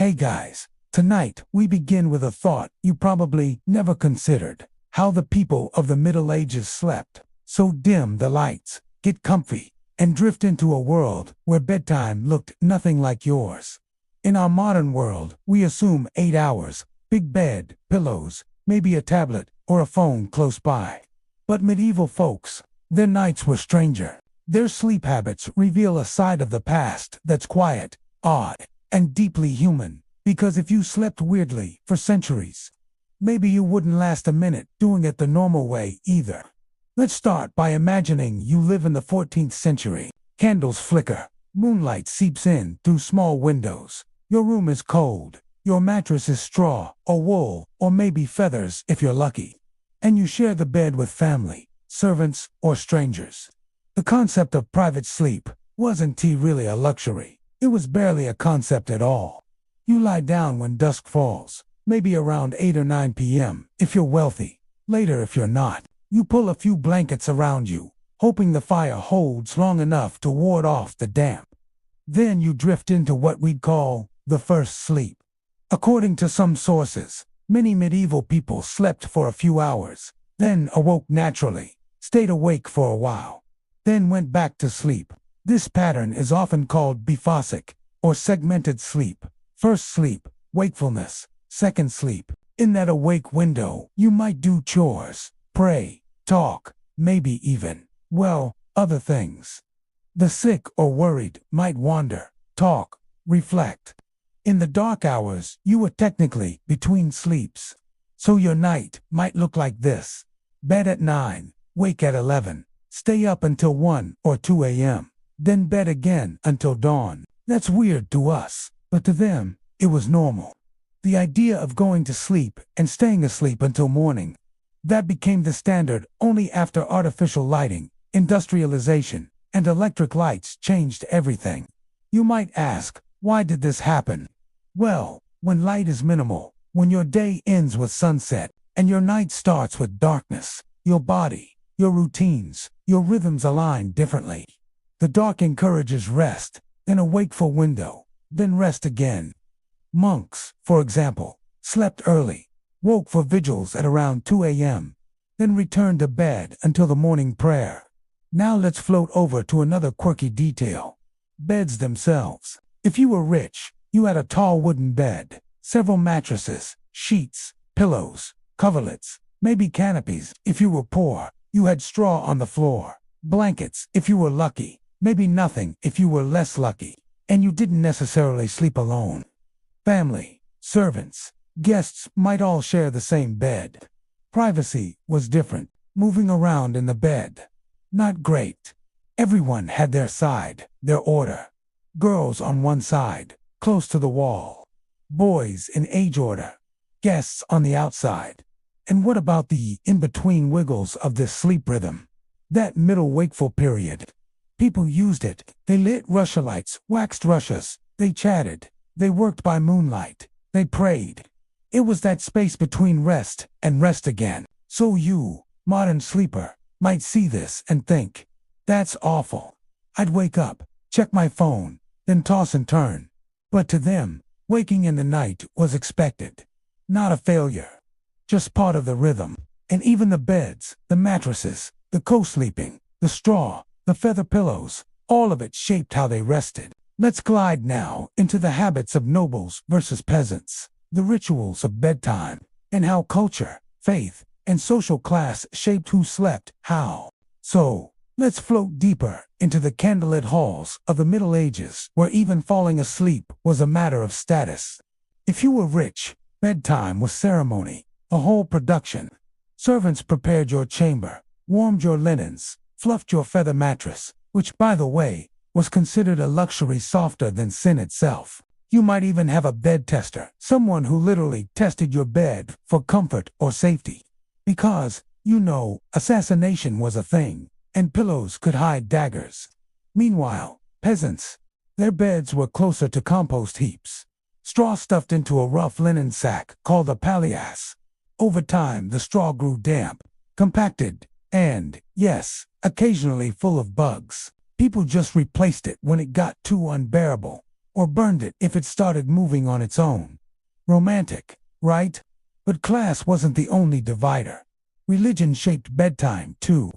Hey guys, tonight we begin with a thought you probably never considered: how the people of the Middle Ages slept. So dim the lights, get comfy, and drift into a world where bedtime looked nothing like yours. In our modern world, we assume 8 hours, big bed, pillows, maybe a tablet or a phone close by. But medieval folks, their nights were stranger. Their sleep habits reveal a side of the past that's quiet, odd, and deeply human. Because if you slept weirdly for centuries, maybe you wouldn't last a minute doing it the normal way either. Let's start by imagining you live in the 14th century. Candles flicker, moonlight seeps in through small windows. Your room is cold, your mattress is straw or wool or maybe feathers if you're lucky. And you share the bed with family, servants, or strangers. The concept of private sleep wasn't really a luxury. It was barely a concept at all. You lie down when dusk falls, maybe around 8 or 9 p.m. if you're wealthy. Later if you're not, you pull a few blankets around you, hoping the fire holds long enough to ward off the damp. Then you drift into what we'd call the first sleep. According to some sources, many medieval people slept for a few hours, then awoke naturally, stayed awake for a while, then went back to sleep. This pattern is often called biphasic, or segmented sleep. First sleep, wakefulness. Second sleep. In that awake window, you might do chores, pray, talk, maybe even, well, other things. The sick or worried might wander, talk, reflect. In the dark hours, you were technically between sleeps. So your night might look like this: bed at 9, wake at 11, stay up until 1 or 2 a.m., then bed again until dawn. That's weird to us, but to them, it was normal. The idea of going to sleep and staying asleep until morning, that became the standard only after artificial lighting, industrialization, and electric lights changed everything. You might ask, why did this happen? Well, when light is minimal, when your day ends with sunset, and your night starts with darkness, your body, your routines, your rhythms align differently. The dark encourages rest, then a wakeful window, then rest again. Monks, for example, slept early, woke for vigils at around 2 a.m., then returned to bed until the morning prayer. Now let's float over to another quirky detail: beds themselves. If you were rich, you had a tall wooden bed, several mattresses, sheets, pillows, coverlets, maybe canopies. If you were poor, you had straw on the floor, blankets if you were lucky, maybe nothing if you were less lucky, and you didn't necessarily sleep alone. Family, servants, guests might all share the same bed. Privacy was different. Moving around in the bed, not great. Everyone had their side, their order. Girls on one side, close to the wall. Boys in age order. Guests on the outside. And what about the in-between wiggles of this sleep rhythm? That middle wakeful period. People used it. They lit rushlights, waxed rushes. They chatted. They worked by moonlight. They prayed. It was that space between rest and rest again. So you, modern sleeper, might see this and think, that's awful. I'd wake up, check my phone, then toss and turn. But to them, waking in the night was expected. Not a failure. Just part of the rhythm. And even the beds, the mattresses, the co-sleeping, the straw, the feather pillows, all of it shaped how they rested. Let's glide now into the habits of nobles versus peasants, the rituals of bedtime, and how culture, faith, and social class shaped who slept how. So, let's float deeper into the candlelit halls of the Middle Ages, where even falling asleep was a matter of status. If you were rich, bedtime was ceremony, a whole production. Servants prepared your chamber, warmed your linens, fluffed your feather mattress, which, by the way, was considered a luxury softer than sin itself. You might even have a bed tester, someone who literally tested your bed for comfort or safety. Because, assassination was a thing, and pillows could hide daggers. Meanwhile, peasants, their beds were closer to compost heaps. Straw stuffed into a rough linen sack called a palliasse. Over time, the straw grew damp, compacted, and, yes, occasionally full of bugs. People just replaced it when it got too unbearable, or burned it if it started moving on its own. Romantic, right? But class wasn't the only divider. Religion shaped bedtime, too.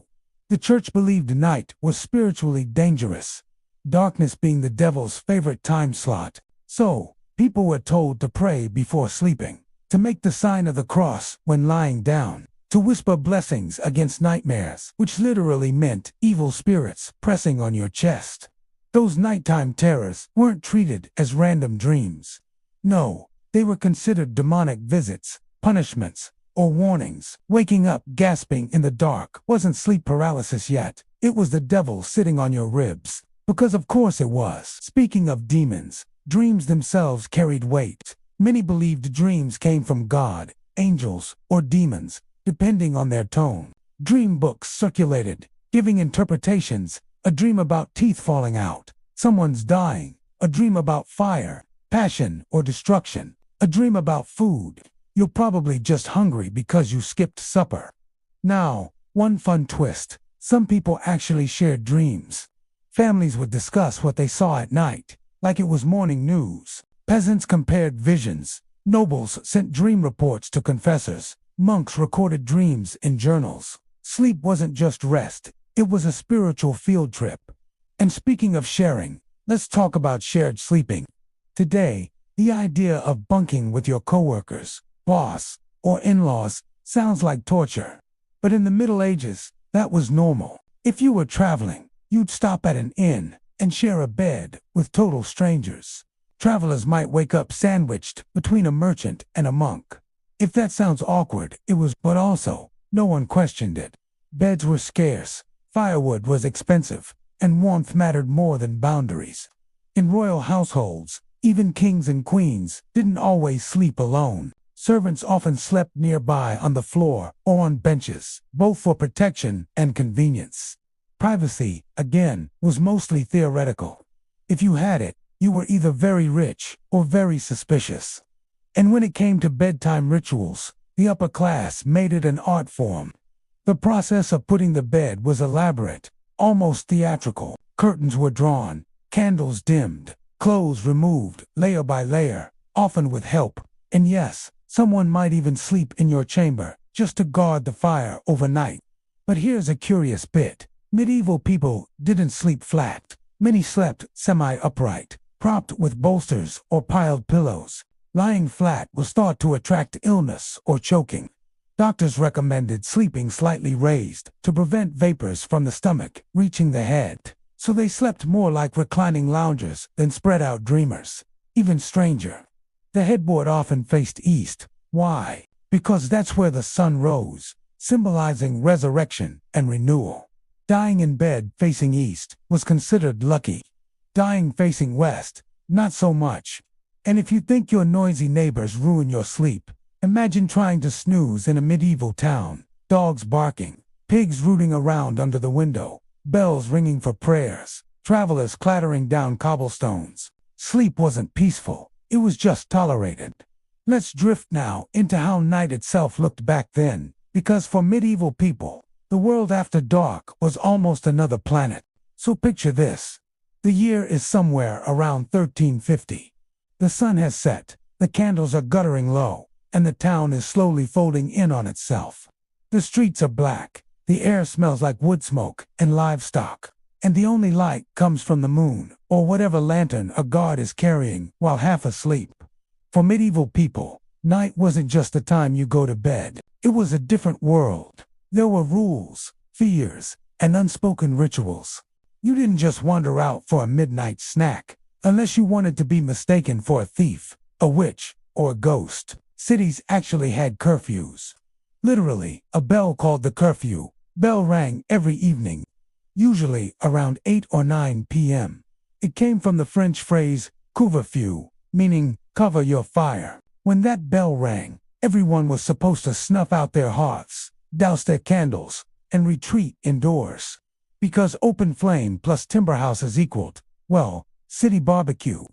The church believed night was spiritually dangerous, darkness being the devil's favorite time slot. So, people were told to pray before sleeping, to make the sign of the cross when lying down, to whisper blessings against nightmares, which literally meant evil spirits pressing on your chest. Those nighttime terrors weren't treated as random dreams. No, they were considered demonic visits, punishments, or warnings. Waking up gasping in the dark wasn't sleep paralysis yet. It was the devil sitting on your ribs. Because of course it was. Speaking of demons, dreams themselves carried weight. Many believed dreams came from God, angels, or demons, depending on their tone. Dream books circulated, giving interpretations. A dream about teeth falling out, someone's dying. A dream about fire, passion, or destruction. A dream about food. You're probably just hungry because you skipped supper. Now, one fun twist. Some people actually shared dreams. Families would discuss what they saw at night, like it was morning news. Peasants compared visions. Nobles sent dream reports to confessors. Monks recorded dreams in journals. Sleep wasn't just rest. It was a spiritual field trip. And speaking of sharing, let's talk about shared sleeping. Today, the idea of bunking with your coworkers, boss, or in-laws sounds like torture. But in the Middle Ages, that was normal. If you were traveling, you'd stop at an inn and share a bed with total strangers. Travelers might wake up sandwiched between a merchant and a monk. If that sounds awkward, it was, but also, no one questioned it. Beds were scarce. Firewood was expensive, and warmth mattered more than boundaries. In royal households, even kings and queens didn't always sleep alone. Servants often slept nearby on the floor or on benches, both for protection and convenience. Privacy, again, was mostly theoretical. If you had it, you were either very rich or very suspicious. And when it came to bedtime rituals, the upper class made it an art form. The process of putting the bed was elaborate, almost theatrical. Curtains were drawn, candles dimmed, clothes removed, layer by layer, often with help. And yes, someone might even sleep in your chamber, just to guard the fire overnight. But here's a curious bit. Medieval people didn't sleep flat. Many slept semi-upright, propped with bolsters or piled pillows. Lying flat was thought to attract illness or choking. Doctors recommended sleeping slightly raised to prevent vapors from the stomach reaching the head. So they slept more like reclining loungers than spread-out dreamers. Even stranger, the headboard often faced east. Why? Because that's where the sun rose, symbolizing resurrection and renewal. Dying in bed facing east was considered lucky. Dying facing west, not so much. And if you think your noisy neighbors ruin your sleep, imagine trying to snooze in a medieval town. Dogs barking, pigs rooting around under the window, bells ringing for prayers, travelers clattering down cobblestones. Sleep wasn't peaceful, it was just tolerated. Let's drift now into how night itself looked back then, because for medieval people, the world after dark was almost another planet. So picture this. The year is somewhere around 1350. The sun has set, the candles are guttering low, and the town is slowly folding in on itself. The streets are black, the air smells like wood smoke and livestock, and the only light comes from the moon, or whatever lantern a guard is carrying while half asleep. For medieval people, night wasn't just the time you go to bed. It was a different world. There were rules, fears, and unspoken rituals. You didn't just wander out for a midnight snack, unless you wanted to be mistaken for a thief, a witch, or a ghost. Cities actually had curfews. Literally, a bell called the curfew. Bell rang every evening, usually around 8 or 9 p.m. It came from the French phrase, couvre-feu, meaning, cover your fire. When that bell rang, everyone was supposed to snuff out their hearths, douse their candles, and retreat indoors. Because open flame plus timber houses equaled, well, city barbecue.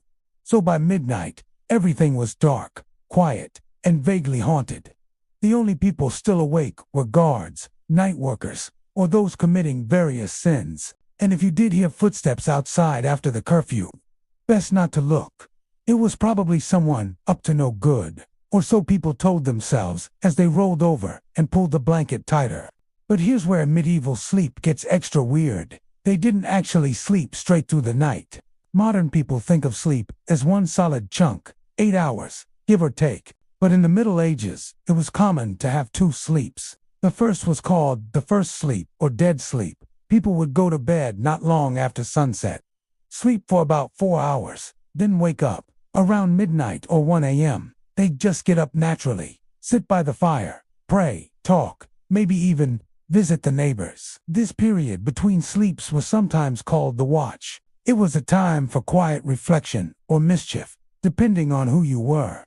So by midnight, everything was dark, quiet, and vaguely haunted. The only people still awake were guards, night workers, or those committing various sins. And if you did hear footsteps outside after the curfew, best not to look. It was probably someone up to no good, or so people told themselves as they rolled over and pulled the blanket tighter. But here's where medieval sleep gets extra weird. They didn't actually sleep straight through the night. Modern people think of sleep as one solid chunk, 8 hours, give or take. But in the Middle Ages, it was common to have 2 sleeps. The first was called the first sleep or dead sleep. People would go to bed not long after sunset, sleep for about 4 hours, then wake up. Around midnight or 1 a.m., they'd just get up naturally, sit by the fire, pray, talk, maybe even visit the neighbors. This period between sleeps was sometimes called the watch. It was a time for quiet reflection or mischief, depending on who you were.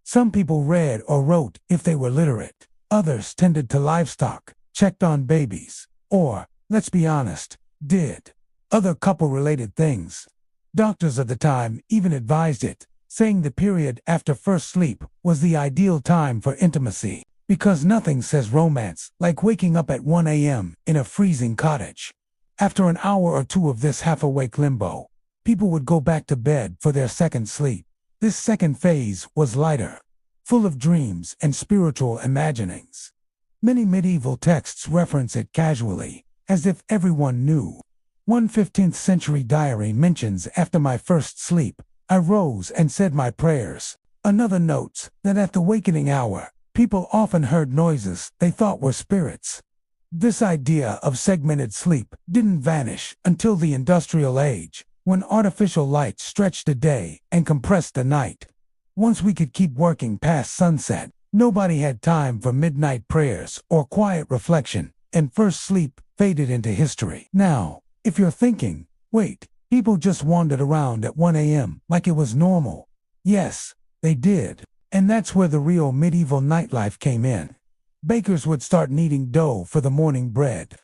Some people read or wrote if they were literate. Others tended to livestock, checked on babies, or, let's be honest, did other couple-related things. Doctors of the time even advised it, saying the period after first sleep was the ideal time for intimacy, because nothing says romance like waking up at 1 a.m. in a freezing cottage. After an hour or 2 of this half-awake limbo, people would go back to bed for their second sleep. This second phase was lighter, full of dreams and spiritual imaginings. Many medieval texts reference it casually, as if everyone knew. One 15th century diary mentions, "After my first sleep, I rose and said my prayers." Another notes that at the wakening hour, people often heard noises they thought were spirits. This idea of segmented sleep didn't vanish until the industrial age, when artificial light stretched the day and compressed the night. Once we could keep working past sunset, nobody had time for midnight prayers or quiet reflection, and first sleep faded into history. Now, if you're thinking, wait, people just wandered around at 1 a.m. like it was normal. Yes, they did. And that's where the real medieval nightlife came in. Bakers would start kneading dough for the morning bread.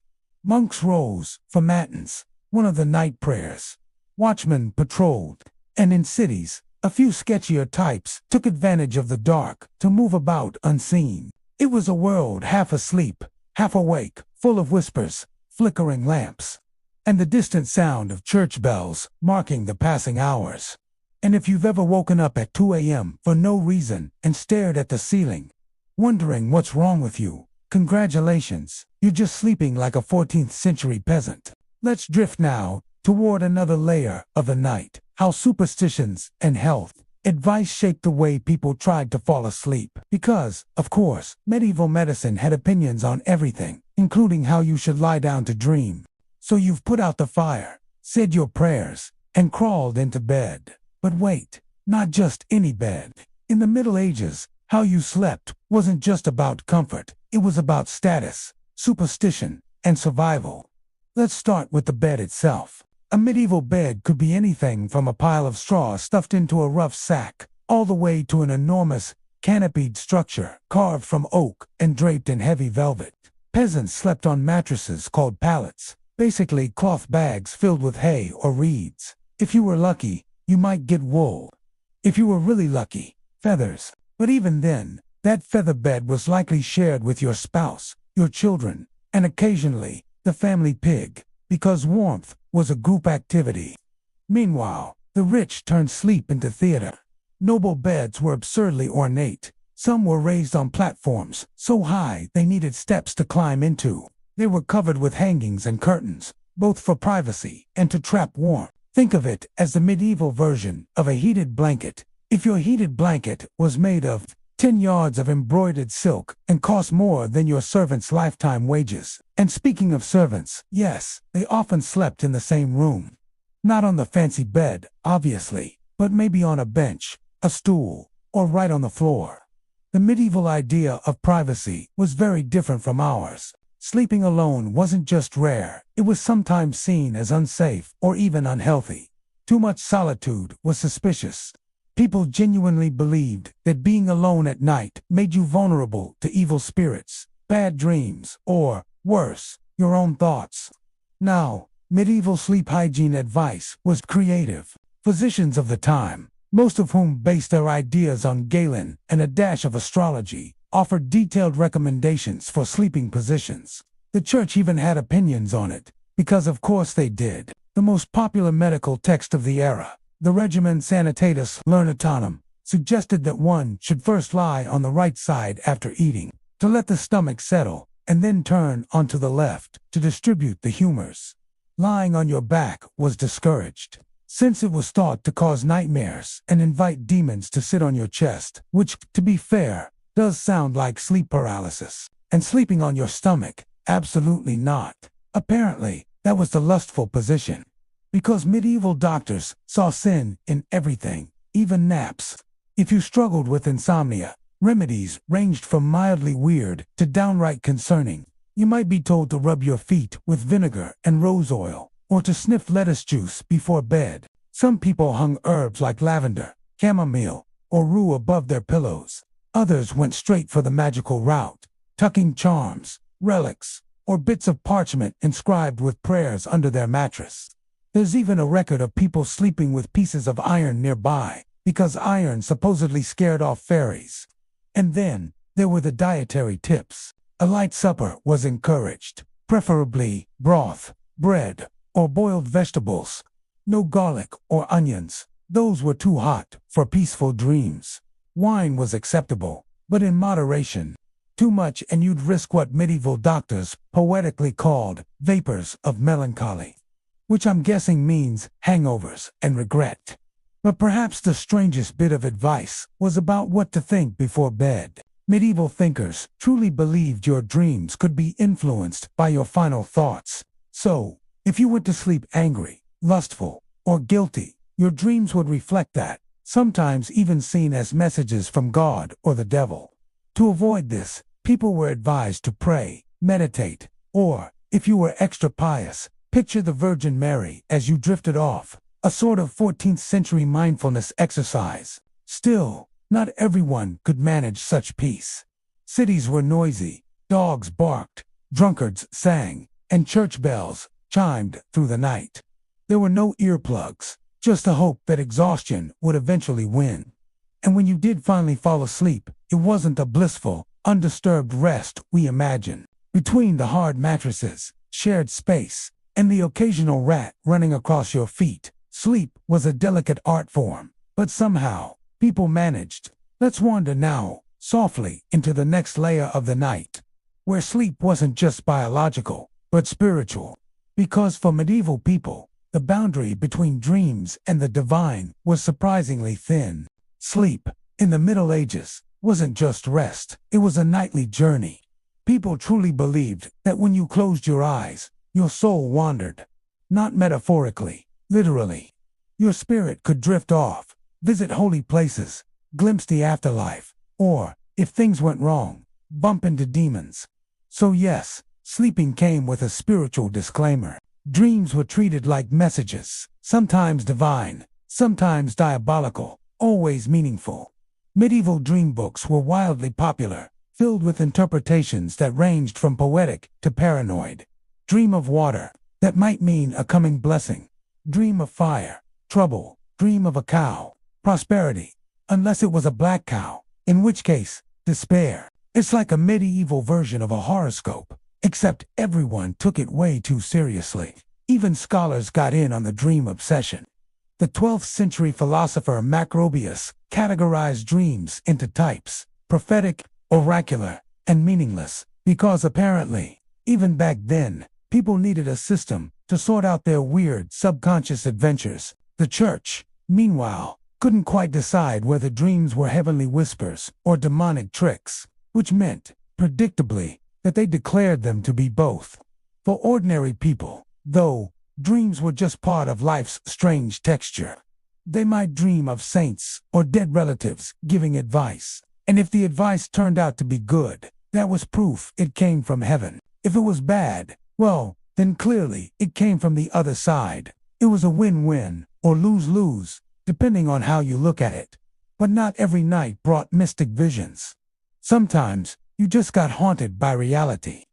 Monks rose for matins, one of the night prayers. Watchmen patrolled. And in cities, a few sketchier types took advantage of the dark to move about unseen. It was a world half asleep, half awake, full of whispers, flickering lamps, and the distant sound of church bells marking the passing hours. And if you've ever woken up at 2 a.m. for no reason and stared at the ceiling, wondering what's wrong with you, congratulations, you're just sleeping like a 14th century peasant. Let's drift now toward another layer of the night, how superstitions and health advice shaped the way people tried to fall asleep. Because, of course, medieval medicine had opinions on everything, including how you should lie down to dream. So you've put out the fire, said your prayers, and crawled into bed. But wait, not just any bed. In the Middle Ages, how you slept wasn't just about comfort, it was about status, superstition, and survival. Let's start with the bed itself. A medieval bed could be anything from a pile of straw stuffed into a rough sack, all the way to an enormous, canopied structure carved from oak and draped in heavy velvet. Peasants slept on mattresses called pallets, basically cloth bags filled with hay or reeds. If you were lucky, you might get wool. If you were really lucky, feathers. But even then, that feather bed was likely shared with your spouse, your children, and occasionally, the family pig, because warmth was a group activity. Meanwhile, the rich turned sleep into theater. Noble beds were absurdly ornate. Some were raised on platforms, so high they needed steps to climb into. They were covered with hangings and curtains, both for privacy and to trap warmth. Think of it as the medieval version of a heated blanket. If your heated blanket was made of 10 yards of embroidered silk and cost more than your servant's lifetime wages. And speaking of servants, yes, they often slept in the same room. Not on the fancy bed, obviously, but maybe on a bench, a stool, or right on the floor. The medieval idea of privacy was very different from ours. Sleeping alone wasn't just rare, it was sometimes seen as unsafe or even unhealthy. Too much solitude was suspicious. People genuinely believed that being alone at night made you vulnerable to evil spirits, bad dreams, or, worse, your own thoughts. Now, medieval sleep hygiene advice was creative. Physicians of the time, most of whom based their ideas on Galen and a dash of astrology, offered detailed recommendations for sleeping positions. The church even had opinions on it, because of course they did. The most popular medical text of the era, The regimen sanitatis learnatanum suggested that one should first lie on the right side after eating, to let the stomach settle, and then turn onto the left to distribute the humors. Lying on your back was discouraged, since it was thought to cause nightmares and invite demons to sit on your chest, which, to be fair, does sound like sleep paralysis. And sleeping on your stomach, absolutely not. Apparently, that was the lustful position, because medieval doctors saw sin in everything, even naps. If you struggled with insomnia, remedies ranged from mildly weird to downright concerning. You might be told to rub your feet with vinegar and rose oil, or to sniff lettuce juice before bed. Some people hung herbs like lavender, chamomile, or rue above their pillows. Others went straight for the magical route, tucking charms, relics, or bits of parchment inscribed with prayers under their mattress. There's even a record of people sleeping with pieces of iron nearby, because iron supposedly scared off fairies. And then, there were the dietary tips. A light supper was encouraged, preferably broth, bread, or boiled vegetables. No garlic or onions, those were too hot for peaceful dreams. Wine was acceptable, but in moderation. Too much and you'd risk what medieval doctors poetically called vapors of melancholy, which I'm guessing means hangovers and regret. But perhaps the strangest bit of advice was about what to think before bed. Medieval thinkers truly believed your dreams could be influenced by your final thoughts. So, if you went to sleep angry, lustful, or guilty, your dreams would reflect that, sometimes even seen as messages from God or the devil. To avoid this, people were advised to pray, meditate, or, if you were extra pious, picture the Virgin Mary as you drifted off, a sort of 14th century mindfulness exercise. Still, not everyone could manage such peace. Cities were noisy, dogs barked, drunkards sang, and church bells chimed through the night. There were no earplugs, just a hope that exhaustion would eventually win. And when you did finally fall asleep, it wasn't a blissful, undisturbed rest we imagine. Between the hard mattresses, shared space, and the occasional rat running across your feet, sleep was a delicate art form. But somehow, people managed. Let's wander now, softly, into the next layer of the night, where sleep wasn't just biological, but spiritual. Because for medieval people, the boundary between dreams and the divine was surprisingly thin. Sleep, in the Middle Ages, wasn't just rest, it was a nightly journey. People truly believed that when you closed your eyes, your soul wandered. Not metaphorically, literally. Your spirit could drift off, visit holy places, glimpse the afterlife, or, if things went wrong, bump into demons. So yes, sleeping came with a spiritual disclaimer. Dreams were treated like messages, sometimes divine, sometimes diabolical, always meaningful. Medieval dream books were wildly popular, filled with interpretations that ranged from poetic to paranoid. Dream of water, that might mean a coming blessing. Dream of fire, trouble. Dream of a cow, prosperity, unless it was a black cow, in which case, despair. It's like a medieval version of a horoscope, except everyone took it way too seriously. Even scholars got in on the dream obsession. The 12th century philosopher Macrobius categorized dreams into types: prophetic, oracular, and meaningless, because apparently, even back then, people needed a system to sort out their weird subconscious adventures. The church, meanwhile, couldn't quite decide whether dreams were heavenly whispers or demonic tricks, which meant, predictably, that they declared them to be both. For ordinary people, though, dreams were just part of life's strange texture. They might dream of saints or dead relatives giving advice, and if the advice turned out to be good, that was proof it came from heaven. If it was bad, well, then clearly it came from the other side. It was a win-win, or lose-lose, depending on how you look at it. But not every night brought mystic visions. Sometimes, you just got haunted by reality.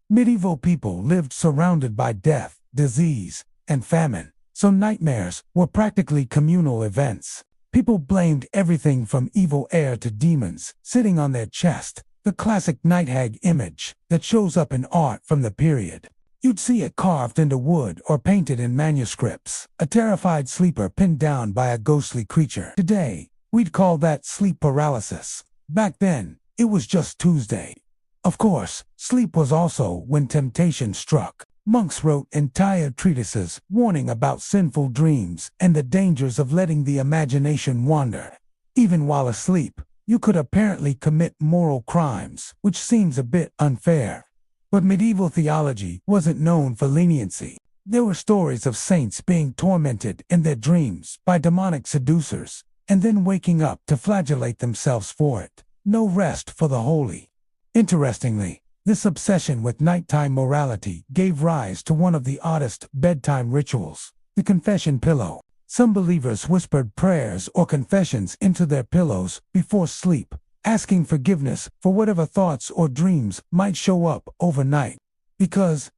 Medieval people lived surrounded by death, disease, and famine, so nightmares were practically communal events. People blamed everything from evil air to demons sitting on their chest, the classic night hag image that shows up in art from the period. You'd see it carved into wood or painted in manuscripts, a terrified sleeper pinned down by a ghostly creature. Today, we'd call that sleep paralysis. Back then, it was just Tuesday. Of course, sleep was also when temptation struck. Monks wrote entire treatises warning about sinful dreams and the dangers of letting the imagination wander. Even while asleep, you could apparently commit moral crimes, which seems a bit unfair. But medieval theology wasn't known for leniency. There were stories of saints being tormented in their dreams by demonic seducers, and then waking up to flagellate themselves for it. No rest for the holy. Interestingly, this obsession with nighttime morality gave rise to one of the oddest bedtime rituals, the confession pillow. Some believers whispered prayers or confessions into their pillows before sleep, asking forgiveness for whatever thoughts or dreams might show up overnight. Because,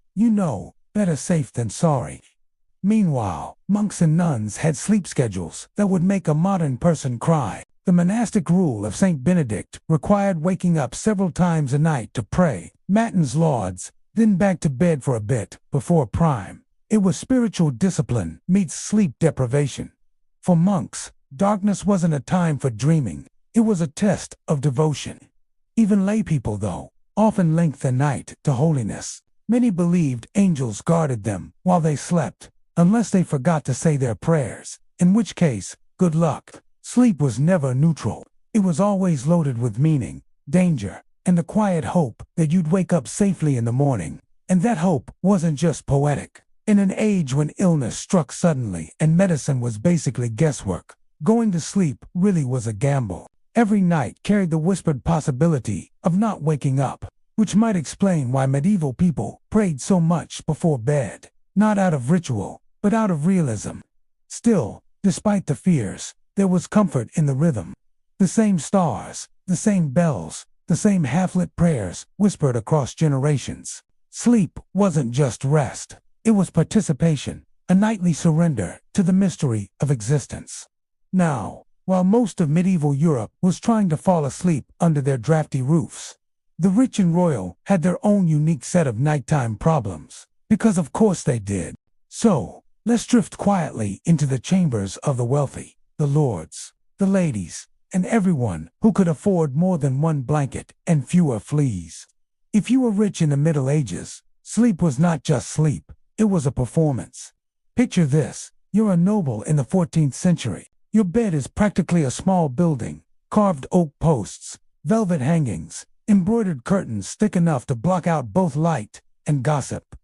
better safe than sorry. Meanwhile, monks and nuns had sleep schedules that would make a modern person cry. The monastic rule of St. Benedict required waking up several times a night to pray, matins lauds, then back to bed for a bit before prime. It was spiritual discipline meets sleep deprivation. For monks, darkness wasn't a time for dreaming. It was a test of devotion. Even lay people, though, often linked the night to holiness. Many believed angels guarded them while they slept, unless they forgot to say their prayers, in which case, good luck. Sleep was never neutral. It was always loaded with meaning, danger, and the quiet hope that you'd wake up safely in the morning. And that hope wasn't just poetic. In an age when illness struck suddenly and medicine was basically guesswork, going to sleep really was a gamble. Every night carried the whispered possibility of not waking up, which might explain why medieval people prayed so much before bed, not out of ritual, but out of realism. Still, despite the fears, there was comfort in the rhythm. The same stars, the same bells, the same half-lit prayers whispered across generations. Sleep wasn't just rest. It was participation, a nightly surrender to the mystery of existence. Now, while most of medieval Europe was trying to fall asleep under their drafty roofs, the rich and royal had their own unique set of nighttime problems, because of course they did. So, let's drift quietly into the chambers of the wealthy, the lords, the ladies, and everyone who could afford more than one blanket and fewer fleas. If you were rich in the Middle Ages, sleep was not just sleep, it was a performance. Picture this: you're a noble in the 14th century. Your bed is practically a small building, carved oak posts, velvet hangings, embroidered curtains thick enough to block out both light and gossip.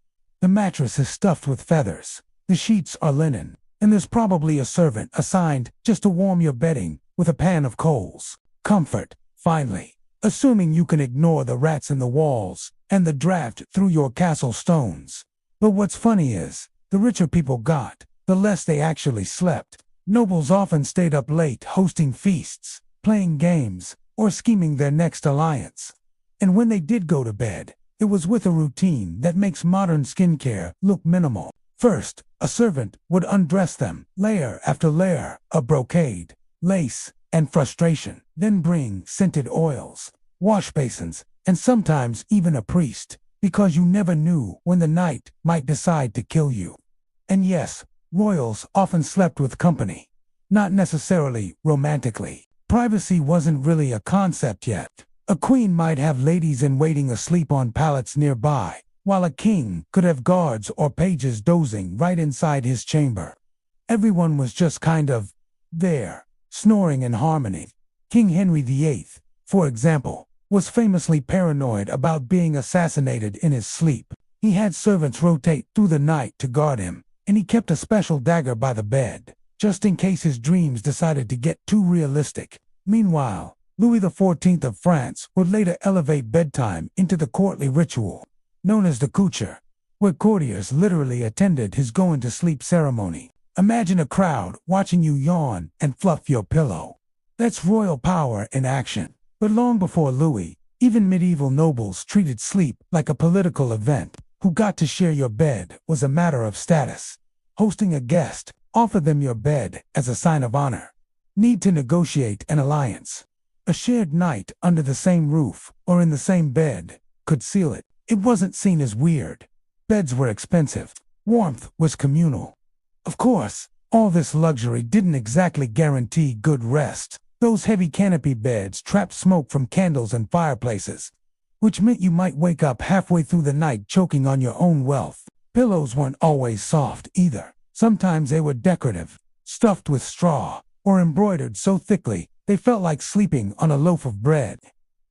The mattress is stuffed with feathers, the sheets are linen, and there's probably a servant assigned just to warm your bedding with a pan of coals. Comfort, finally, assuming you can ignore the rats in the walls and the draft through your castle stones. But what's funny is, the richer people got, the less they actually slept. Nobles often stayed up late hosting feasts, playing games, or scheming their next alliance. And when they did go to bed, it was with a routine that makes modern skincare look minimal. First, a servant would undress them, layer after layer of brocade, lace, and frustration, then bring scented oils, wash basins, and sometimes even a priest, because you never knew when the night might decide to kill you. And yes, royals often slept with company. Not necessarily romantically. Privacy wasn't really a concept yet. A queen might have ladies-in-waiting asleep on pallets nearby, while a king could have guards or pages dozing right inside his chamber. Everyone was just kind of there, snoring in harmony. King Henry VIII, for example, was famously paranoid about being assassinated in his sleep. He had servants rotate through the night to guard him, and he kept a special dagger by the bed, just in case his dreams decided to get too realistic. Meanwhile, Louis XIV of France would later elevate bedtime into the courtly ritual, known as the coucher, where courtiers literally attended his going-to-sleep ceremony. Imagine a crowd watching you yawn and fluff your pillow. That's royal power in action. But long before Louis, even medieval nobles treated sleep like a political event. Who got to share your bed was a matter of status. Hosting a guest, offer them your bed as a sign of honor. Need to negotiate an alliance. A shared night under the same roof or in the same bed could seal it. It wasn't seen as weird. Beds were expensive. Warmth was communal. Of course, all this luxury didn't exactly guarantee good rest. Those heavy canopy beds trapped smoke from candles and fireplaces, which meant you might wake up halfway through the night choking on your own wealth. Pillows weren't always soft either. Sometimes they were decorative, stuffed with straw, or embroidered so thickly they felt like sleeping on a loaf of bread.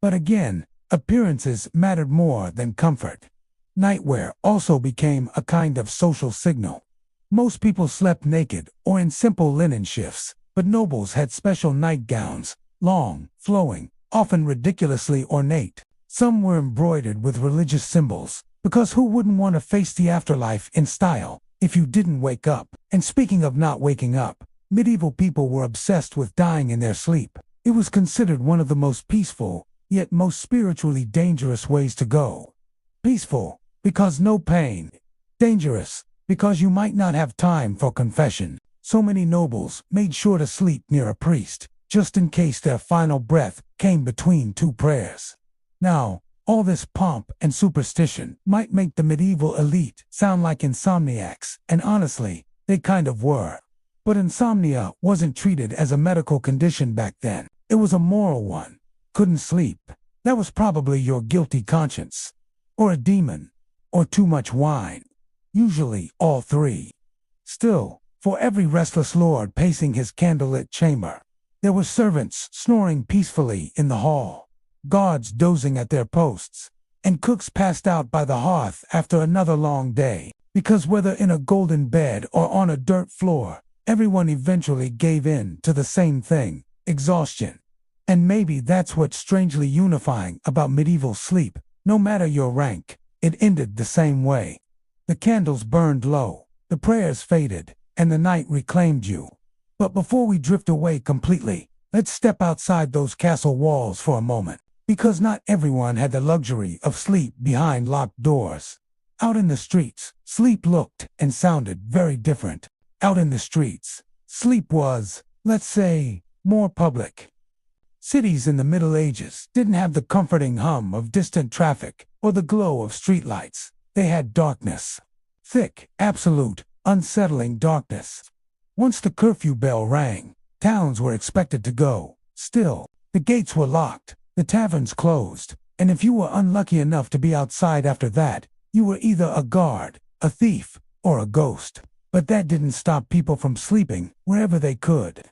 But again, appearances mattered more than comfort. Nightwear also became a kind of social signal. Most people slept naked or in simple linen shifts, but nobles had special nightgowns, long, flowing, often ridiculously ornate. Some were embroidered with religious symbols, because who wouldn't want to face the afterlife in style if you didn't wake up? And speaking of not waking up, medieval people were obsessed with dying in their sleep. It was considered one of the most peaceful, yet most spiritually dangerous ways to go. Peaceful, because no pain. Dangerous, because you might not have time for confession. So many nobles made sure to sleep near a priest, just in case their final breath came between two prayers. Now, all this pomp and superstition might make the medieval elite sound like insomniacs, and honestly, they kind of were. But insomnia wasn't treated as a medical condition back then. It was a moral one. Couldn't sleep. That was probably your guilty conscience. Or a demon. Or too much wine. Usually all three. Still, for every restless lord pacing his candlelit chamber, there were servants snoring peacefully in the hall, guards dozing at their posts, and cooks passed out by the hearth after another long day, because whether in a golden bed or on a dirt floor, everyone eventually gave in to the same thing, exhaustion. And maybe that's what's strangely unifying about medieval sleep. No matter your rank, it ended the same way. The candles burned low, the prayers faded, and the night reclaimed you. But before we drift away completely, let's step outside those castle walls for a moment, because not everyone had the luxury of sleep behind locked doors. Out in the streets, sleep looked and sounded very different. Out in the streets, sleep was, let's say, more public. Cities in the Middle Ages didn't have the comforting hum of distant traffic or the glow of streetlights. They had darkness. Thick, absolute, unsettling darkness. Once the curfew bell rang, towns were expected to go. Still, the gates were locked, the taverns closed, and if you were unlucky enough to be outside after that, you were either a guard, a thief, or a ghost. But that didn't stop people from sleeping wherever they could.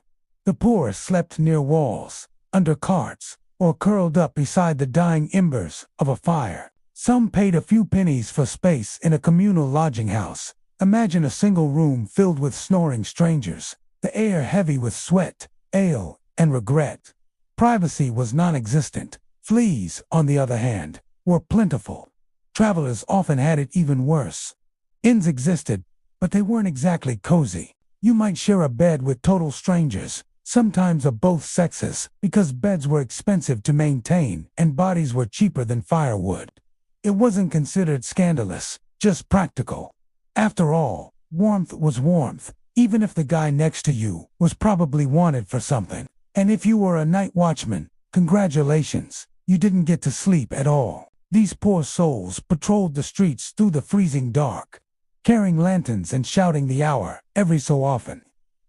The poor slept near walls, under carts, or curled up beside the dying embers of a fire. Some paid a few pennies for space in a communal lodging house. Imagine a single room filled with snoring strangers, the air heavy with sweat, ale, and regret. Privacy was non-existent. Fleas, on the other hand, were plentiful. Travelers often had it even worse. Inns existed, but they weren't exactly cozy. You might share a bed with total strangers, sometimes of both sexes, because beds were expensive to maintain and bodies were cheaper than firewood. It wasn't considered scandalous, just practical. After all, warmth was warmth, even if the guy next to you was probably wanted for something. And if you were a night watchman, congratulations, you didn't get to sleep at all. These poor souls patrolled the streets through the freezing dark, carrying lanterns and shouting the hour every so often.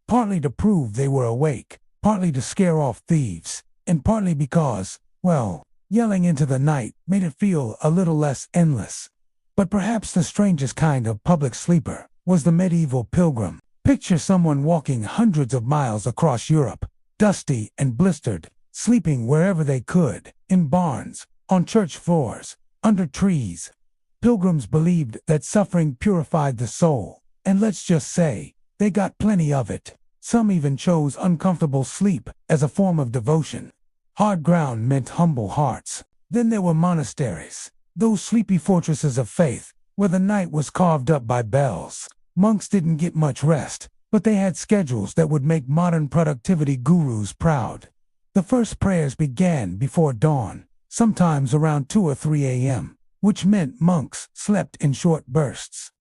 Partly to prove they were awake, partly to scare off thieves, and partly because, well, yelling into the night made it feel a little less endless. But perhaps the strangest kind of public sleeper was the medieval pilgrim. Picture someone walking hundreds of miles across Europe, dusty and blistered, sleeping wherever they could, in barns, on church floors, under trees. Pilgrims believed that suffering purified the soul, and let's just say, they got plenty of it. Some even chose uncomfortable sleep as a form of devotion. Hard ground meant humble hearts. Then there were monasteries, those sleepy fortresses of faith, where the night was carved up by bells. Monks didn't get much rest, but they had schedules that would make modern productivity gurus proud. The first prayers began before dawn, sometimes around 2 or 3 a.m., which meant monks slept in short bursts.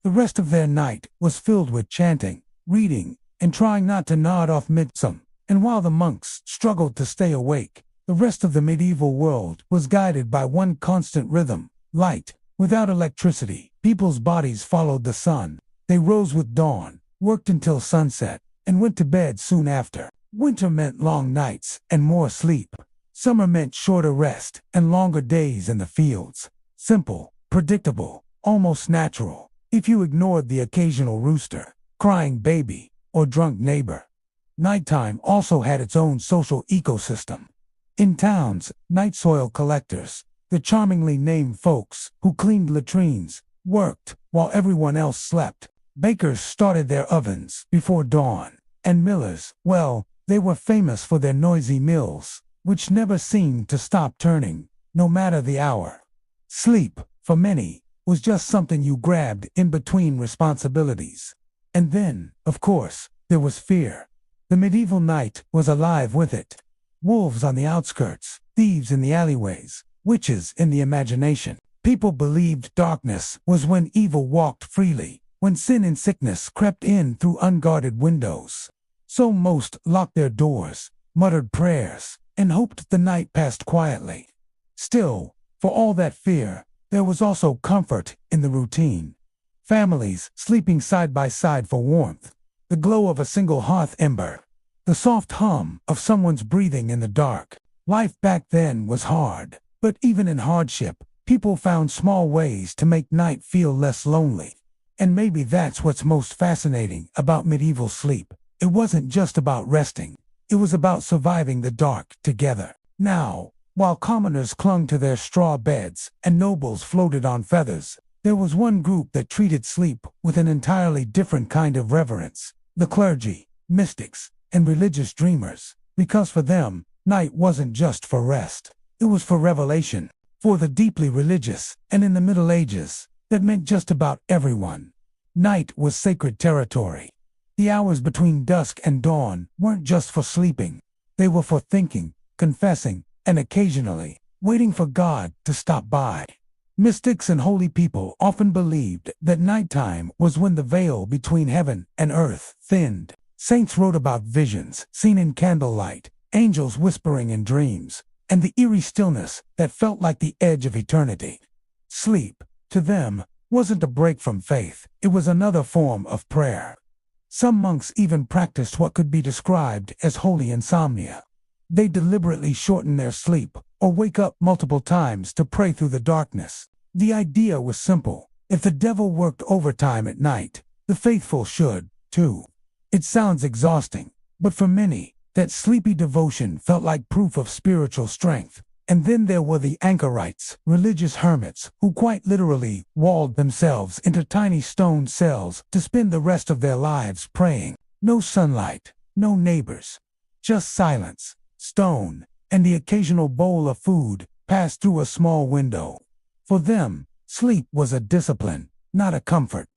The rest of their night was filled with chanting, reading, and trying not to nod off mid-some. And while the monks struggled to stay awake, the rest of the medieval world was guided by one constant rhythm: light. Without electricity, People's bodies followed the sun. They rose with dawn, worked until sunset, and went to bed soon after. Winter meant long nights and more sleep. Summer meant shorter rest and longer days in the fields. Simple, predictable, almost natural, if you ignored the occasional rooster, crying baby, or drunk neighbor. Nighttime also had its own social ecosystem. In towns, night soil collectors, the charmingly named folks who cleaned latrines, worked while everyone else slept. Bakers started their ovens before dawn, and millers, well, they were famous for their noisy mills, which never seemed to stop turning, no matter the hour. Sleep, for many, was just something you grabbed in between responsibilities. And then, of course, there was fear. The medieval night was alive with it. Wolves on the outskirts, thieves in the alleyways, witches in the imagination. People believed darkness was when evil walked freely, when sin and sickness crept in through unguarded windows. So most locked their doors, muttered prayers, and hoped the night passed quietly. Still, for all that fear, there was also comfort in the routine. Families sleeping side by side for warmth, the glow of a single hearth ember, the soft hum of someone's breathing in the dark. Life back then was hard, but even in hardship, people found small ways to make night feel less lonely. And maybe that's what's most fascinating about medieval sleep. It wasn't just about resting. It was about surviving the dark together. Now, while commoners clung to their straw beds and nobles floated on feathers, there was one group that treated sleep with an entirely different kind of reverence: the clergy, mystics, and religious dreamers. Because for them, night wasn't just for rest. It was for revelation, for the deeply religious, and in the Middle Ages, that meant just about everyone. Night was sacred territory. The hours between dusk and dawn weren't just for sleeping. They were for thinking, confessing, and occasionally, waiting for God to stop by. Mystics and holy people often believed that nighttime was when the veil between heaven and earth thinned. Saints wrote about visions seen in candlelight, angels whispering in dreams, and the eerie stillness that felt like the edge of eternity. Sleep, to them, wasn't a break from faith. It was another form of prayer. Some monks even practiced what could be described as holy insomnia. They deliberately shorten their sleep or wake up multiple times to pray through the darkness. The idea was simple. If the devil worked overtime at night, the faithful should, too. It sounds exhausting, but for many, that sleepy devotion felt like proof of spiritual strength. And then there were the anchorites, religious hermits, who quite literally walled themselves into tiny stone cells to spend the rest of their lives praying. No sunlight, no neighbors, just silence, stone, and the occasional bowl of food passed through a small window. For them, sleep was a discipline, not a comfort.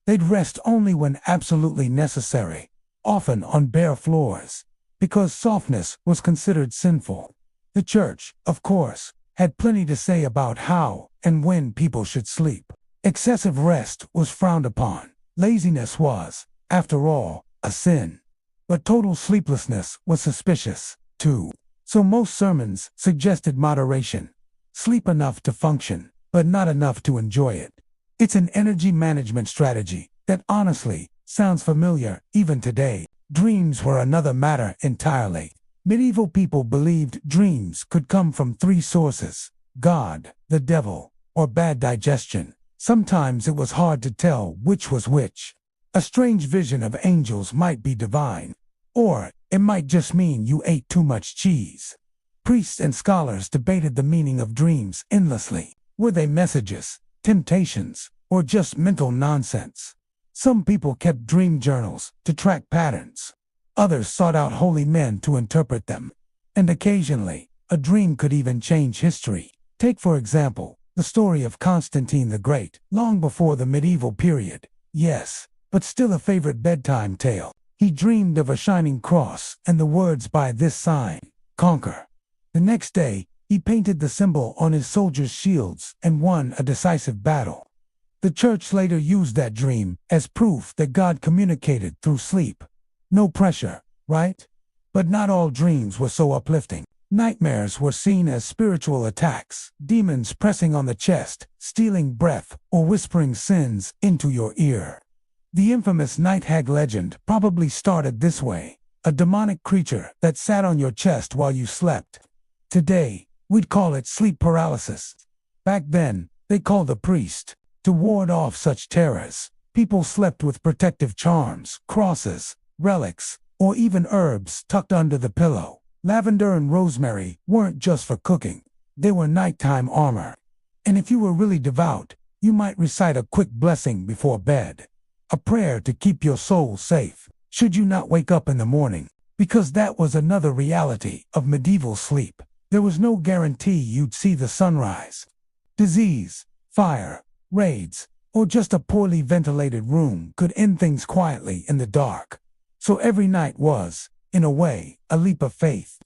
They'd rest only when absolutely necessary, often on bare floors, because softness was considered sinful. The church, of course, had plenty to say about how and when people should sleep. Excessive rest was frowned upon. Laziness was, after all, a sin. But total sleeplessness was suspicious, too. So most sermons suggested moderation. Sleep enough to function, but not enough to enjoy it. It's an energy management strategy that honestly sounds familiar even today. Dreams were another matter entirely. Medieval people believed dreams could come from three sources: God, the devil, or bad digestion. Sometimes it was hard to tell which was which. A strange vision of angels might be divine, or it might just mean you ate too much cheese. Priests and scholars debated the meaning of dreams endlessly. Were they messages, temptations, or just mental nonsense? Some people kept dream journals to track patterns. Others sought out holy men to interpret them. And occasionally, a dream could even change history. Take, for example, the story of Constantine the Great, long before the medieval period. Yes, but still a favorite bedtime tale. He dreamed of a shining cross and the words "by this sign, conquer." The next day, he painted the symbol on his soldiers' shields and won a decisive battle. The church later used that dream as proof that God communicated through sleep. No pressure, right? But not all dreams were so uplifting. Nightmares were seen as spiritual attacks, demons pressing on the chest, stealing breath, or whispering sins into your ear. The infamous night hag legend probably started this way: a demonic creature that sat on your chest while you slept. Today, we'd call it sleep paralysis. Back then, they called a priest. To ward off such terrors, people slept with protective charms, crosses, relics, or even herbs tucked under the pillow. Lavender and rosemary weren't just for cooking. They were nighttime armor. And if you were really devout, you might recite a quick blessing before bed. A prayer to keep your soul safe, should you not wake up in the morning. Because that was another reality of medieval sleep. There was no guarantee you'd see the sunrise. Disease, fire, raids, or just a poorly ventilated room could end things quietly in the dark. So every night was, in a way, a leap of faith.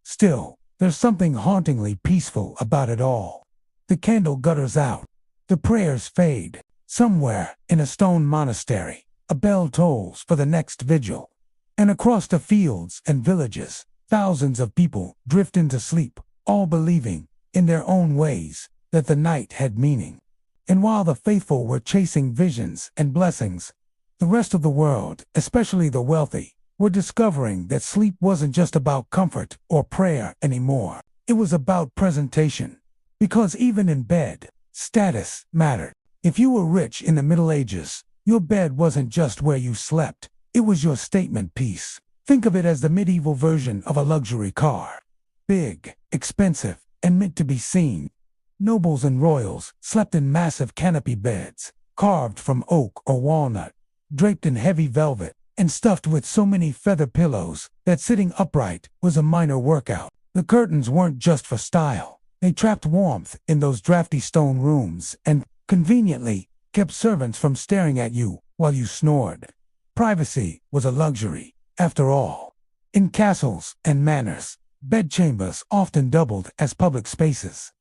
Still, there's something hauntingly peaceful about it all. The candle gutters out. The prayers fade. Somewhere, in a stone monastery, a bell tolls for the next vigil. And across the fields and villages, thousands of people drift into sleep, all believing, in their own ways, that the night had meaning. And while the faithful were chasing visions and blessings, the rest of the world, especially the wealthy, were discovering that sleep wasn't just about comfort or prayer anymore. It was about presentation. Because even in bed, status mattered. If you were rich in the Middle Ages, your bed wasn't just where you slept. It was your statement piece. Think of it as the medieval version of a luxury car. Big, expensive, and meant to be seen. Nobles and royals slept in massive canopy beds, carved from oak or walnut, draped in heavy velvet, and stuffed with so many feather pillows that sitting upright was a minor workout. The curtains weren't just for style. They trapped warmth in those drafty stone rooms and, conveniently, kept servants from staring at you while you snored. Privacy was a luxury, after all. In castles and manors, bedchambers often doubled as public spaces.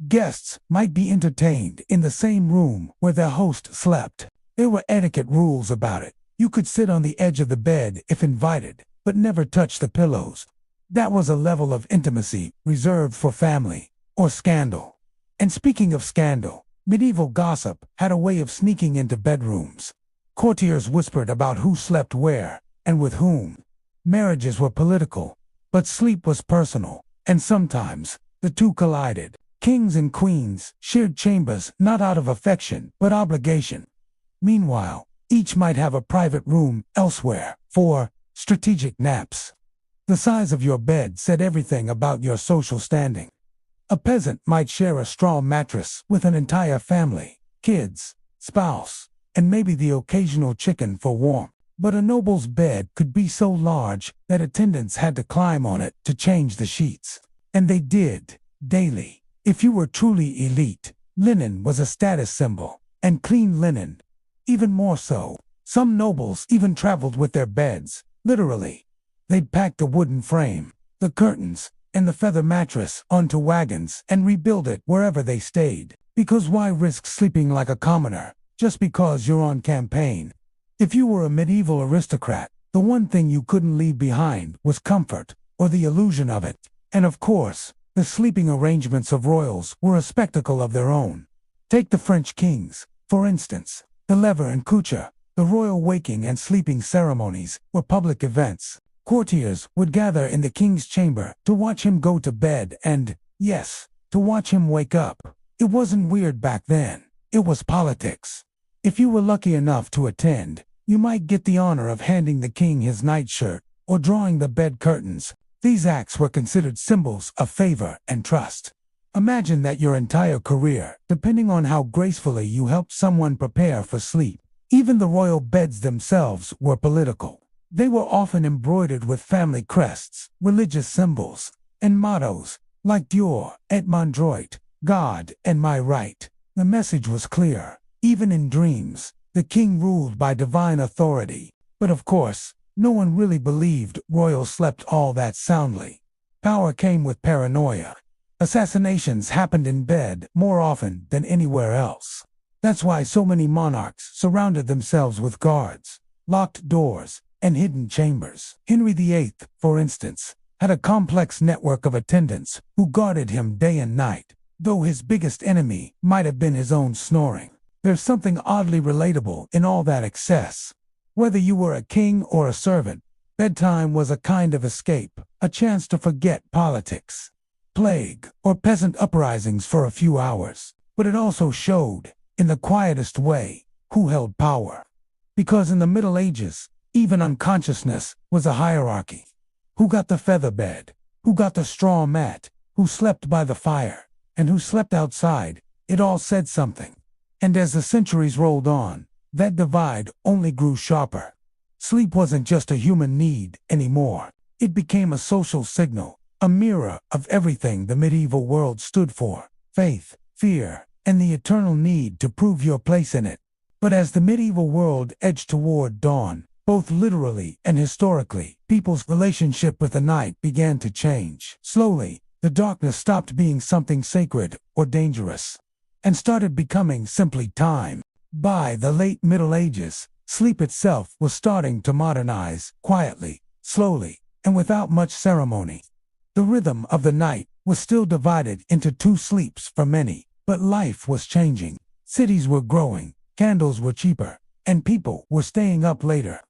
Guests might be entertained in the same room where their host slept. There were etiquette rules about it. You could sit on the edge of the bed if invited, but never touch the pillows. That was a level of intimacy reserved for family or scandal. And speaking of scandal, medieval gossip had a way of sneaking into bedrooms. Courtiers whispered about who slept where and with whom. Marriages were political, but sleep was personal, and sometimes the two collided. Kings and queens shared chambers not out of affection but obligation. Meanwhile, each might have a private room elsewhere for strategic naps. The size of your bed said everything about your social standing. A peasant might share a straw mattress with an entire family, kids, spouse, and maybe the occasional chicken for warmth. But a noble's bed could be so large that attendants had to climb on it to change the sheets. And they did, daily. If you were truly elite, linen was a status symbol, and clean linen, even more so. Some nobles even traveled with their beds, literally. They'd pack the wooden frame, the curtains, and the feather mattress onto wagons and rebuild it wherever they stayed. Because why risk sleeping like a commoner just because you're on campaign? If you were a medieval aristocrat, the one thing you couldn't leave behind was comfort, or the illusion of it. And of course, the sleeping arrangements of royals were a spectacle of their own. Take the French kings, for instance. The lever and coucher, the royal waking and sleeping ceremonies, were public events. Courtiers would gather in the king's chamber to watch him go to bed and, yes, to watch him wake up. It wasn't weird back then. It was politics. If you were lucky enough to attend, you might get the honor of handing the king his nightshirt or drawing the bed curtains. These acts were considered symbols of favor and trust. Imagine that your entire career, depending on how gracefully you helped someone prepare for sleep. Even the royal beds themselves were political. They were often embroidered with family crests, religious symbols, and mottos, like Dior et mon droit, God and my right. The message was clear. Even in dreams, the king ruled by divine authority. But of course, no one really believed royals slept all that soundly. Power came with paranoia. Assassinations happened in bed more often than anywhere else. That's why so many monarchs surrounded themselves with guards, locked doors, and hidden chambers. Henry VIII, for instance, had a complex network of attendants who guarded him day and night, though his biggest enemy might have been his own snoring. There's something oddly relatable in all that excess. Whether you were a king or a servant, bedtime was a kind of escape, a chance to forget politics, plague, or peasant uprisings for a few hours. But it also showed, in the quietest way, who held power. Because in the Middle Ages, even unconsciousness was a hierarchy. Who got the feather bed? Who got the straw mat? Who slept by the fire? And who slept outside? It all said something. And as the centuries rolled on, that divide only grew sharper. Sleep wasn't just a human need anymore. It became a social signal, a mirror of everything the medieval world stood for: faith, fear, and the eternal need to prove your place in it. But as the medieval world edged toward dawn, both literally and historically, people's relationship with the night began to change. Slowly, the darkness stopped being something sacred or dangerous, and started becoming simply time. By the late Middle Ages, sleep itself was starting to modernize, quietly, slowly, and without much ceremony. The rhythm of the night was still divided into two sleeps for many, but life was changing. Cities were growing, candles were cheaper, and people were staying up later.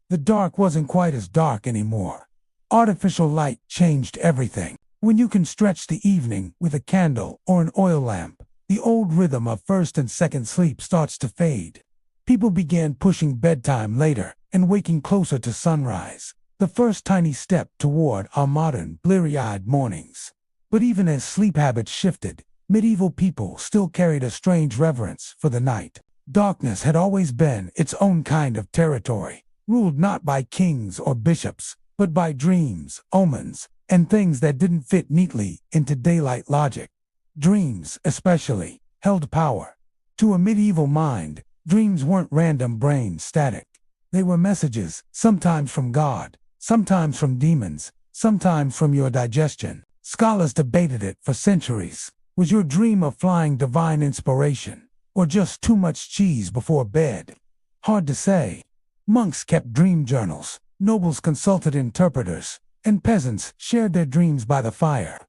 The dark wasn't quite as dark anymore. Artificial light changed everything. When you can stretch the evening with a candle or an oil lamp, the old rhythm of first and second sleep starts to fade. People began pushing bedtime later and waking closer to sunrise, the first tiny step toward our modern, bleary-eyed mornings. But even as sleep habits shifted, medieval people still carried a strange reverence for the night. Darkness had always been its own kind of territory, ruled not by kings or bishops, but by dreams, omens, and things that didn't fit neatly into daylight logic. Dreams, especially, held power. To a medieval mind, dreams weren't random brain static. They were messages, sometimes from God, sometimes from demons, sometimes from your digestion. Scholars debated it for centuries. Was your dream of flying divine inspiration, or just too much cheese before bed? Hard to say. Monks kept dream journals, nobles consulted interpreters, and peasants shared their dreams by the fire.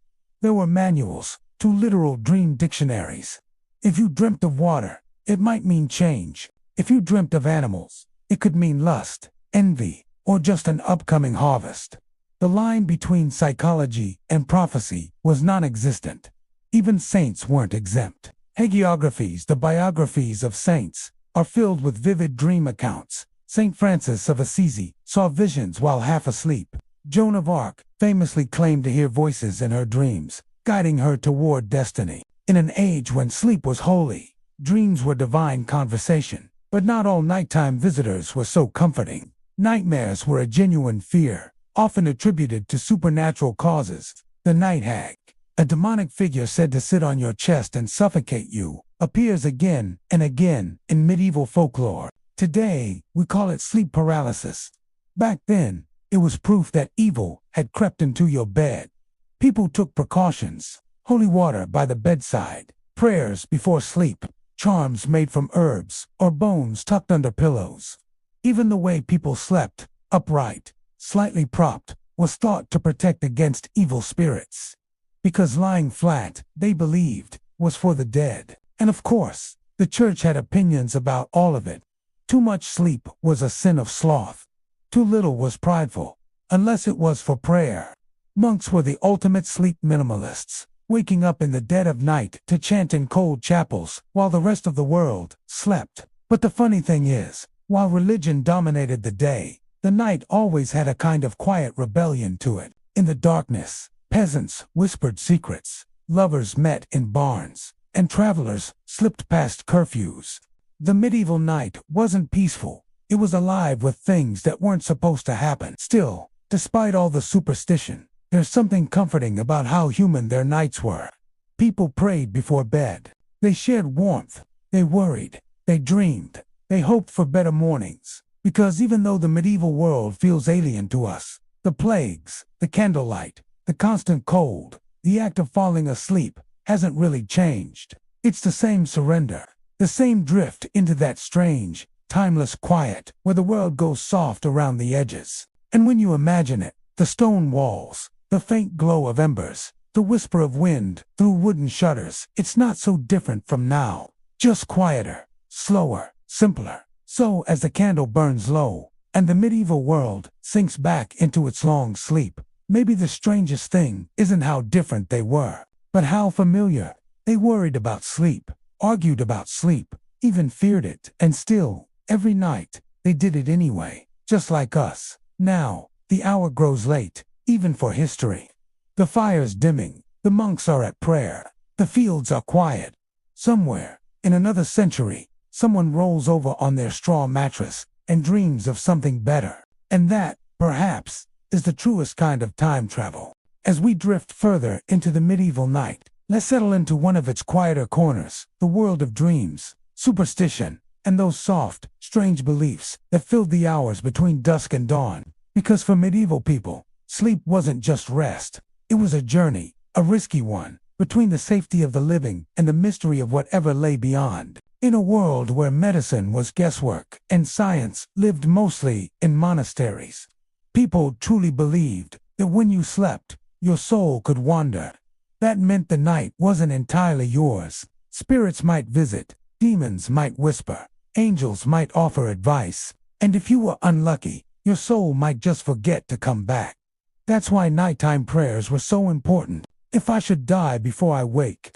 There were manuals, two literal dream dictionaries. If you dreamt of water, it might mean change. If you dreamt of animals, it could mean lust, envy, or just an upcoming harvest. The line between psychology and prophecy was non-existent. Even saints weren't exempt. Hagiographies, the biographies of saints, are filled with vivid dream accounts. St. Francis of Assisi saw visions while half asleep. Joan of Arc famously claimed to hear voices in her dreams, guiding her toward destiny. In an age when sleep was holy, dreams were divine conversation. But not all nighttime visitors were so comforting. Nightmares were a genuine fear, often attributed to supernatural causes. The night hag, a demonic figure said to sit on your chest and suffocate you, appears again and again in medieval folklore. Today, we call it sleep paralysis. Back then, it was proof that evil had crept into your bed. People took precautions: holy water by the bedside, prayers before sleep, charms made from herbs or bones tucked under pillows. Even the way people slept, upright, slightly propped, was thought to protect against evil spirits. Because lying flat, they believed, was for the dead. And of course, the church had opinions about all of it. Too much sleep was a sin of sloth. Too little was prideful, unless it was for prayer. Monks were the ultimate sleep minimalists, waking up in the dead of night to chant in cold chapels while the rest of the world slept. But the funny thing is, while religion dominated the day, the night always had a kind of quiet rebellion to it. In the darkness, peasants whispered secrets, lovers met in barns, and travelers slipped past curfews. The medieval night wasn't peaceful. It was alive with things that weren't supposed to happen. Still, despite all the superstition, there's something comforting about how human their nights were. People prayed before bed. They shared warmth. They worried. They dreamed. They hoped for better mornings. Because even though the medieval world feels alien to us, the plagues, the candlelight, the constant cold, the act of falling asleep hasn't really changed. It's the same surrender, the same drift into that strange, timeless quiet where the world goes soft around the edges. And when you imagine it, the stone walls, The faint glow of embers, the whisper of wind through wooden shutters. It's not so different from now. Just quieter, slower, simpler. So as the candle burns low, and the medieval world sinks back into its long sleep, maybe the strangest thing isn't how different they were, but how familiar. They worried about sleep, argued about sleep, even feared it, and still, every night, they did it anyway, just like us. Now, the hour grows late, even for history. The fire's dimming, the monks are at prayer, the fields are quiet. Somewhere, in another century, someone rolls over on their straw mattress and dreams of something better. And that, perhaps, is the truest kind of time travel. As we drift further into the medieval night, let's settle into one of its quieter corners, the world of dreams, superstition, and those soft, strange beliefs that filled the hours between dusk and dawn. Because for medieval people, sleep wasn't just rest. It was a journey, a risky one, between the safety of the living and the mystery of whatever lay beyond. In a world where medicine was guesswork and science lived mostly in monasteries, people truly believed that when you slept, your soul could wander. That meant the night wasn't entirely yours. Spirits might visit, demons might whisper, angels might offer advice, and if you were unlucky, your soul might just forget to come back. That's why nighttime prayers were so important. If I should die before I wake,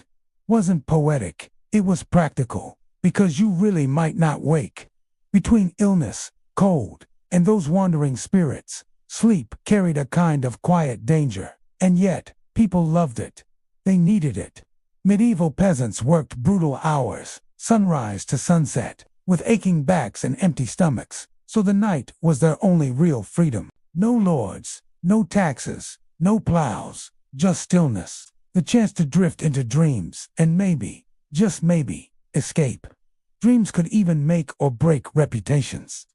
wasn't poetic, it was practical, because you really might not wake. Between illness, cold, and those wandering spirits, sleep carried a kind of quiet danger, and yet, people loved it. They needed it. Medieval peasants worked brutal hours, sunrise to sunset, with aching backs and empty stomachs, so the night was their only real freedom. No lords, no taxes, no plows, just stillness, the chance to drift into dreams, and maybe, just maybe, escape. Dreams could even make or break reputations.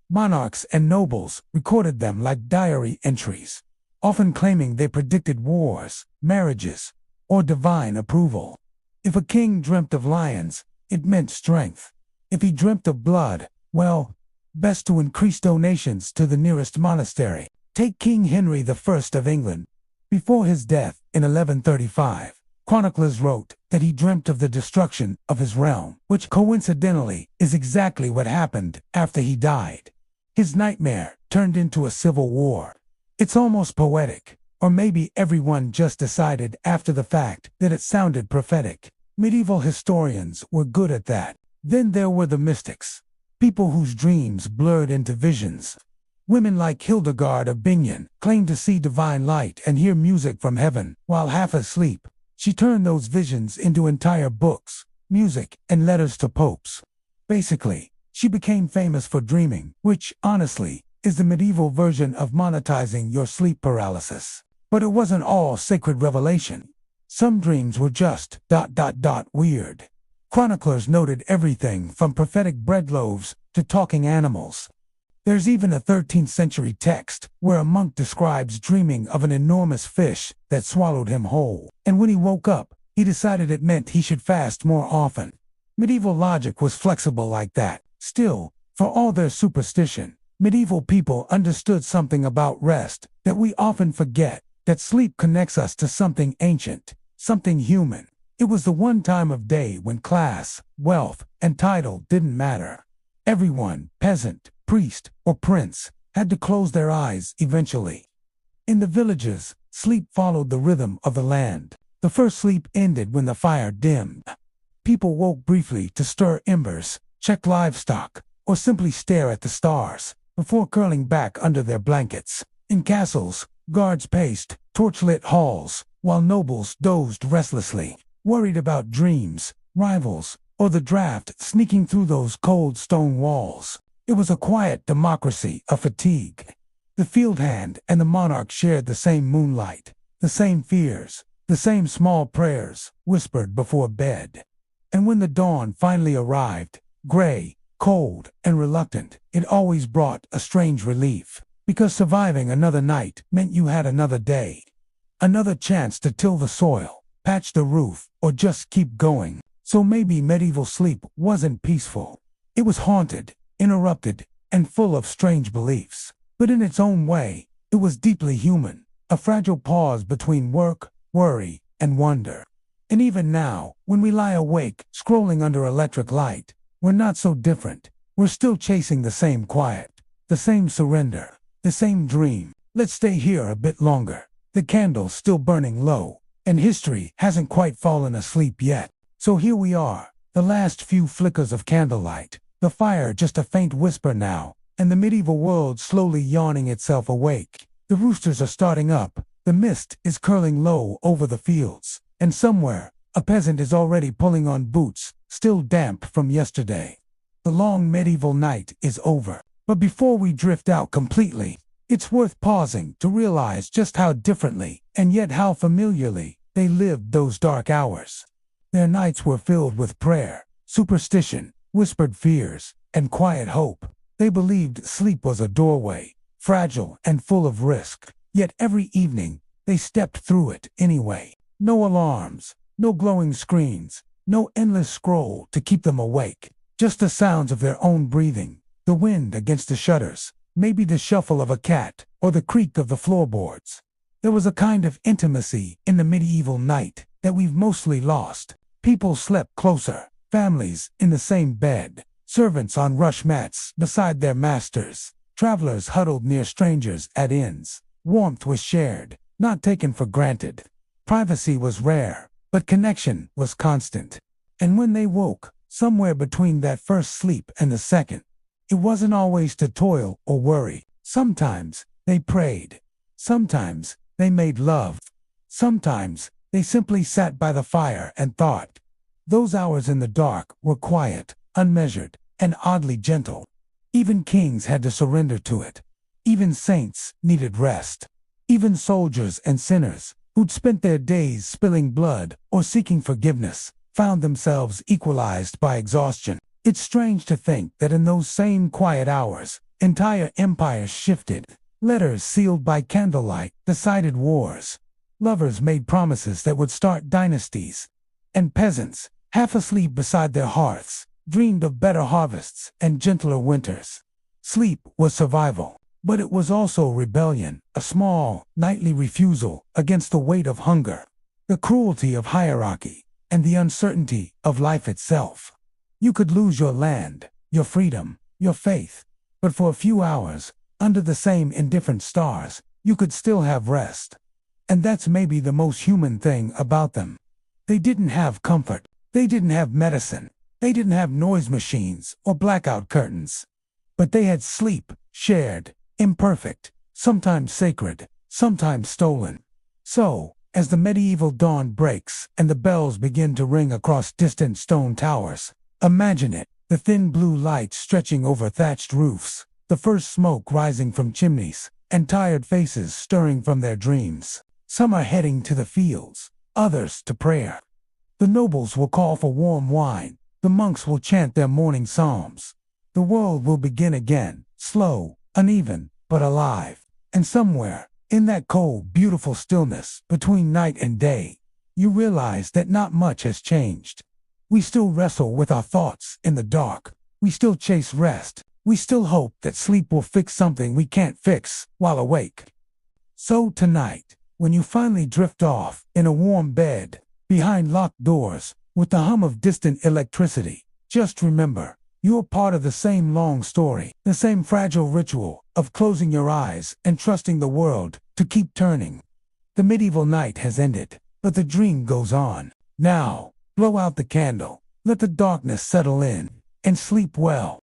Monarchs and nobles recorded them like diary entries, often claiming they predicted wars, marriages, or divine approval. If a king dreamt of lions, it meant strength. If he dreamt of blood, well, best to increase donations to the nearest monastery. Take King Henry I of England. Before his death in 1135, chroniclers wrote that he dreamt of the destruction of his realm, which coincidentally is exactly what happened after he died. His nightmare turned into a civil war. It's almost poetic, or maybe everyone just decided after the fact that it sounded prophetic. Medieval historians were good at that. Then there were the mystics, people whose dreams blurred into visions. Women like Hildegard of Bingen claimed to see divine light and hear music from heaven while half asleep. She turned those visions into entire books, music, and letters to popes. Basically, she became famous for dreaming, which, honestly, is the medieval version of monetizing your sleep paralysis. But it wasn't all sacred revelation. Some dreams were just ... weird. Chroniclers noted everything from prophetic bread loaves to talking animals. There's even a 13th century text where a monk describes dreaming of an enormous fish that swallowed him whole, and when he woke up, he decided it meant he should fast more often. Medieval logic was flexible like that. Still, for all their superstition, medieval people understood something about rest that we often forget, that sleep connects us to something ancient, something human. It was the one time of day when class, wealth, and title didn't matter. Everyone, peasant, priest, or prince, had to close their eyes eventually. In the villages, sleep followed the rhythm of the land. The first sleep ended when the fire dimmed. People woke briefly to stir embers, check livestock, or simply stare at the stars, before curling back under their blankets. In castles, guards paced torchlit halls, while nobles dozed restlessly, worried about dreams, rivals, or the draft sneaking through those cold stone walls. It was a quiet democracy of fatigue. The field hand and the monarch shared the same moonlight, the same fears, the same small prayers whispered before bed. And when the dawn finally arrived, gray, cold, and reluctant, it always brought a strange relief, because surviving another night meant you had another day, another chance to till the soil, patch the roof, or just keep going. So maybe medieval sleep wasn't peaceful. It was haunted, interrupted, and full of strange beliefs. But in its own way, it was deeply human. a fragile pause between work, worry, and wonder. And even now, when we lie awake, scrolling under electric light, we're not so different. We're still chasing the same quiet, the same surrender, the same dream. Let's stay here a bit longer. The candle's still burning low, and history hasn't quite fallen asleep yet. So here we are, the last few flickers of candlelight, the fire just a faint whisper now, and the medieval world slowly yawning itself awake. The roosters are starting up, the mist is curling low over the fields, and somewhere, a peasant is already pulling on boots, still damp from yesterday. The long medieval night is over. But before we drift out completely, it's worth pausing to realize just how differently, and yet how familiarly, they lived those dark hours. Their nights were filled with prayer, superstition, whispered fears, and quiet hope. They believed sleep was a doorway, fragile and full of risk, yet every evening, they stepped through it anyway. No alarms, no glowing screens, no endless scroll to keep them awake, just the sounds of their own breathing, the wind against the shutters, maybe the shuffle of a cat, or the creak of the floorboards. There was a kind of intimacy in the medieval night that we've mostly lost. People slept closer, families in the same bed, servants on rush mats beside their masters, travelers huddled near strangers at inns. Warmth was shared, not taken for granted. Privacy was rare, but connection was constant. And when they woke, somewhere between that first sleep and the second, it wasn't always to toil or worry. Sometimes they prayed. Sometimes they made love. Sometimes they simply sat by the fire and thought. Those hours in the dark were quiet, unmeasured, and oddly gentle. Even kings had to surrender to it. Even saints needed rest. Even soldiers and sinners, who'd spent their days spilling blood or seeking forgiveness, found themselves equalized by exhaustion. It's strange to think that in those same quiet hours, entire empires shifted. Letters sealed by candlelight decided wars. Lovers made promises that would start dynasties. And peasants, half asleep beside their hearths, dreamed of better harvests and gentler winters. Sleep was survival, but it was also rebellion, a small, nightly refusal against the weight of hunger, the cruelty of hierarchy, and the uncertainty of life itself. You could lose your land, your freedom, your faith, but for a few hours, under the same indifferent stars, you could still have rest. And that's maybe the most human thing about them. They didn't have comfort. They didn't have medicine. They didn't have noise machines or blackout curtains. But they had sleep, shared, imperfect, sometimes sacred, sometimes stolen. So, as the medieval dawn breaks and the bells begin to ring across distant stone towers, imagine it, the thin blue light stretching over thatched roofs, the first smoke rising from chimneys, and tired faces stirring from their dreams. Some are heading to the fields, others to prayer. The nobles will call for warm wine, the monks will chant their morning psalms. The world will begin again, slow, uneven, but alive. And somewhere, in that cold, beautiful stillness between night and day, you realize that not much has changed. We still wrestle with our thoughts in the dark. We still chase rest. We still hope that sleep will fix something we can't fix while awake. So tonight, when you finally drift off in a warm bed, behind locked doors, with the hum of distant electricity, just remember, you're part of the same long story, the same fragile ritual of closing your eyes and trusting the world to keep turning. The medieval night has ended, but the dream goes on. Now, blow out the candle, let the darkness settle in, and sleep well.